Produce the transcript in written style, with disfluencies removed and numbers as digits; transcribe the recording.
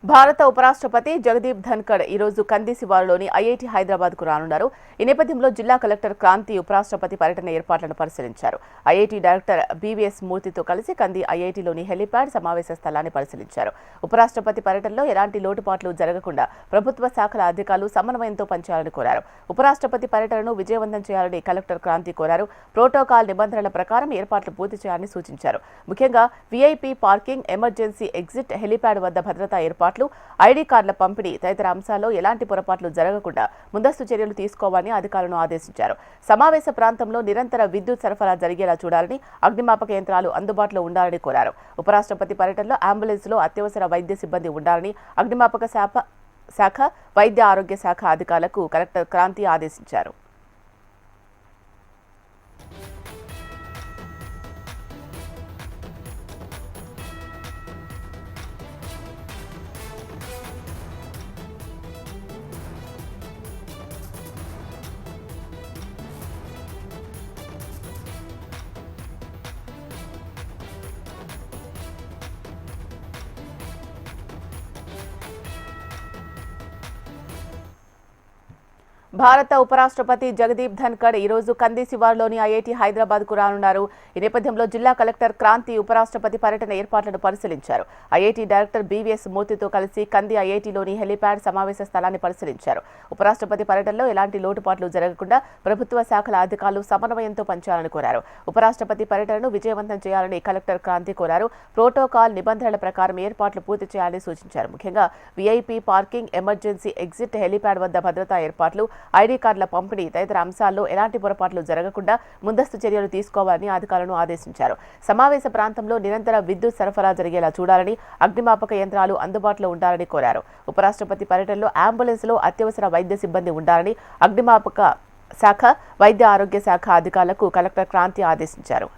భారత ఉపరాష్ట్రపతి జగదీప్ ధన్కర్ ఈ రోజు కంది శివారులోని ఐఐటి హైదరాబాద్ కు రానున్నారు. ఈ నేపథ్యంలో జిల్లా కలెక్టర్ క్రాంతి ఉపరాష్ట్రపతి పర్యటన ఏర్పాట్లను పరిశీలించారు. ఐఐటి డైరెక్టర్ బీవీఎస్ మూర్తితో కలిసి కంది ఐఐటిలోని హెలిప్యాడ్ సమావేశ స్థలాన్ని పరిశీలించారు. ఉపరాష్ట్రపతి పర్యటనలో ఎలాంటి లోటుపాట్లు జరగకుండా ప్రభుత్వ శాఖల అధికారులు సమన్వయంతో పనిచేయాలని కోరారు. ఉపరాష్ట్రపతి పర్యటనను విజయవంతం చేయాలని కలెక్టర్ క్రాంతి కోరారు. ప్రోటోకాల్ నిబంధనల ప్రకారం ఏర్పాట్లు పూర్తి చేయాలని సూచించారు. ముఖ్యంగా VIP parking, emergency exit, helipad వద్ద భద్రతా ఏర్పాట్లు, ఐడీ కార్డుల పంపిణీ తదితర అంశాల్లో ఎలాంటి పొరపాట్లు జరగకుండా ముందస్తు చర్యలు తీసుకోవాలని అధికారులను ఆదేశించారు. సమావేశ ప్రాంతంలో నిరంతర విద్యుత్ సరఫరా జరిగేలా చూడాలని, అగ్నిమాపక యంత్రాలు అందుబాటులో ఉండాలని కోరారు. ఉపరాష్ట్రపతి పర్యటనలో అంబులెన్స్లో అత్యవసర వైద్య సిబ్బంది ఉండాలని అగ్నిమాపక శాఖ, వైద్య ఆరోగ్య శాఖ అధికారులకు కలెక్టర్ క్రాంతి ఆదేశించారు. భారత ఉపరాష్ట్రపతి జగదీప్ ధన్కర్ ఈ రోజు కంది శివారులోని ఐఐటి హైదరాబాద్ కు రానున్నారు. ఈ నేపథ్యంలో జిల్లా కలెక్టర్ క్రాంతి ఉపరాష్ట్రపతి పర్యటన ఏర్పాట్లను పరిశీలించారు. ఐఐటి డైరెక్టర్ బీవీఎస్ మూర్తితో కలిసి కంది ఐఐటిలోని హెలిప్యాడ్ సమావేశ స్థలాన్ని పరిశీలించారు. ఉపరాష్ట్రపతి పర్యటనలో ఎలాంటి లోటుపాట్లు జరగకుండా ప్రభుత్వ శాఖల అధికారులు సమన్వయంతో పనిచేయాలని కోరారు. ఉపరాష్ట్రపతి పర్యటనను విజయవంతం చేయాలని కలెక్టర్ క్రాంతి కోరారు. ప్రోటోకాల్ నిబంధనల ప్రకారం ఏర్పాట్లు పూర్తి చేయాలని సూచించారు. ముఖ్యంగా VIP parking, emergency exit, helipad వద్ద భద్రతా ఏర్పాట్లు, ఐడీ కార్డుల పంపిణీ తదితర అంశాల్లో ఎలాంటి పొరపాట్లు జరగకుండా ముందస్తు చర్యలు తీసుకోవాలని అధికారులను ఆదేశించారు. సమావేశ ప్రాంతంలో నిరంతర విద్యుత్ సరఫరా జరిగేలా చూడాలని, అగ్నిమాపక యంత్రాలు అందుబాటులో ఉండాలని కోరారు. ఉపరాష్ట్రపతి పర్యటనలో అంబులెన్స్లో అత్యవసర వైద్య సిబ్బంది ఉండాలని అగ్నిమాపక శాఖ, వైద్య ఆరోగ్య శాఖ అధికారులకు కలెక్టర్ క్రాంతి ఆదేశించారు.